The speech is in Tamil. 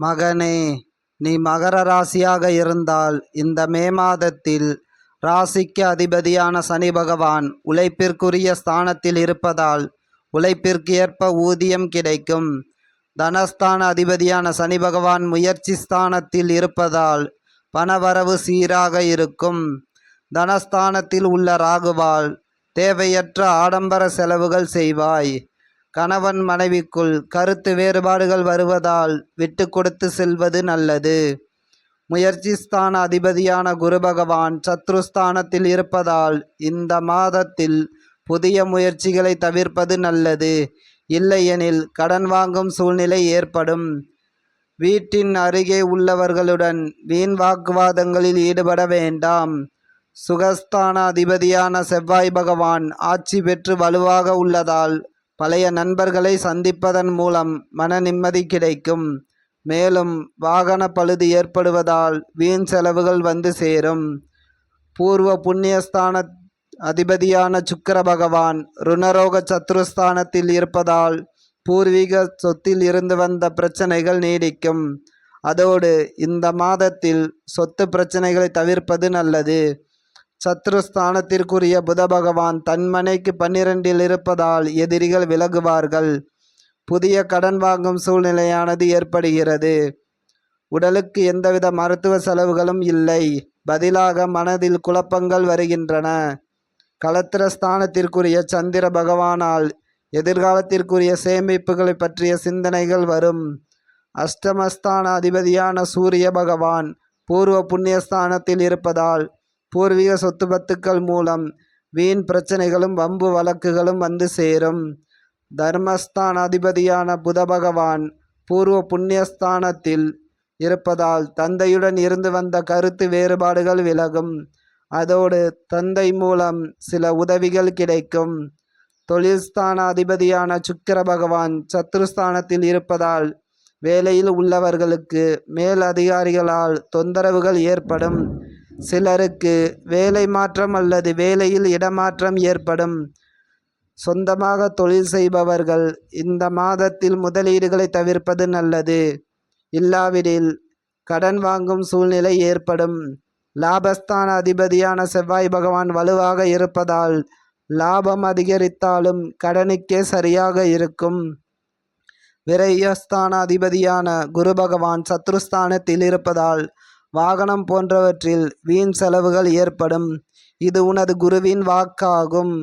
மகனே, நீ மகர ராசியாக இருந்தால் இந்த மே மாதத்தில் ராசிக்கு அதிபதியான சனி பகவான் உழைப்பிற்குரிய ஸ்தானத்தில் இருப்பதால் உழைப்பிற்கு ஏற்ப ஊதியம் கிடைக்கும். தனஸ்தான அதிபதியான சனி பகவான் முயற்சி ஸ்தானத்தில் இருப்பதால் பணவரவு சீராக இருக்கும். தனஸ்தானத்தில் உள்ள ராகுவால் தேவையற்ற ஆடம்பர செலவுகள் செய்வாய். கணவன் மனைவிக்குள் கருத்து வேறுபாடுகள் வருவதால் விட்டு கொடுத்து செல்வது நல்லது. முயற்சி ஸ்தான அதிபதியான குரு பகவான் சத்ருஸ்தானத்தில் இருப்பதால் இந்த மாதத்தில் புதிய முயற்சிகளை தவிர்ப்பது நல்லது. இல்லையெனில் கடன் வாங்கும் சூழ்நிலை ஏற்படும். வீட்டின் அருகே உள்ளவர்களுடன் வீண் வாக்குவாதங்களில் ஈடுபட வேண்டாம். சுகஸ்தான அதிபதியான செவ்வாய் பகவான் ஆட்சி பெற்று வலுவாக உள்ளதால் பழைய நண்பர்களை சந்திப்பதன் மூலம் மன நிம்மதி கிடைக்கும். மேலும் வாகன பழுது ஏற்படுவதால் வீண் செலவுகள் வந்து சேரும். பூர்வ புண்ணியஸ்தான அதிபதியான சுக்கிர பகவான் ருணரோக சத்ருஸ்தானத்தில் இருப்பதால் பூர்வீக சொத்தில் இருந்து வந்த பிரச்சனைகள் நீடிக்கும். அதோடு இந்த மாதத்தில் சொத்து பிரச்சனைகளை தவிர்ப்பது நல்லது. சத்ருஸ்தானத்திற்குரிய புத பகவான் தன்மனைக்கு 12இல் இருப்பதால் எதிரிகள் விலகுவார்கள். புதிய கடன் வாங்கும் சூழ்நிலையானது ஏற்படுகிறது. உடலுக்கு எந்தவித மருத்துவ செலவுகளும் இல்லை. பதிலாக மனதில் குழப்பங்கள் வருகின்றன. கலத்திரஸ்தானத்திற்குரிய சந்திர பகவானால் எதிர்காலத்திற்குரிய சேமிப்புகளை பற்றிய சிந்தனைகள் வரும். அஷ்டமஸ்தான அதிபதியான சூரிய பகவான் பூர்வ புண்ணியஸ்தானத்தில் இருப்பதால் பூர்வீக சொத்து பத்துக்கள் மூலம் வீண் பிரச்சனைகளும் வம்பு வழக்குகளும் வந்து சேரும். தர்மஸ்தான அதிபதியான புத பகவான் பூர்வ புண்ணியஸ்தானத்தில் இருப்பதால் தந்தையுடன் இருந்து வந்த கருத்து வேறுபாடுகள் விலகும். அதோடு தந்தை மூலம் சில உதவிகள் கிடைக்கும். தொழில்ஸ்தான அதிபதியான சுக்கிர பகவான் சத்ருஸ்தானத்தில் இருப்பதால் வேலையில் உள்ளவர்களுக்கு மேல் அதிகாரிகளால் தொந்தரவுகள் ஏற்படும். சிலருக்கு வேலை மாற்றம் அல்லது வேலையில் இடமாற்றம் ஏற்படும். சொந்தமாக தொழில் செய்பவர்கள் இந்த மாதத்தில் முதலீடுகளை தவிர்ப்பது நல்லது. இல்லாவிடில் கடன் வாங்கும் சூழ்நிலை ஏற்படும். லாபஸ்தான அதிபதியான செவ்வாய் பகவான் வலுவாக இருப்பதால் லாபம் அதிகரித்தாலும் கடனுக்கே சரியாக இருக்கும். விரயஸ்தான அதிபதியான குரு பகவான் சத்ருஸ்தானத்தில் இருப்பதால் வாகனம் போன்றவற்றில் வீண் செலவுகள் ஏற்படும். இது உனது குருவின் வாக்காகும்.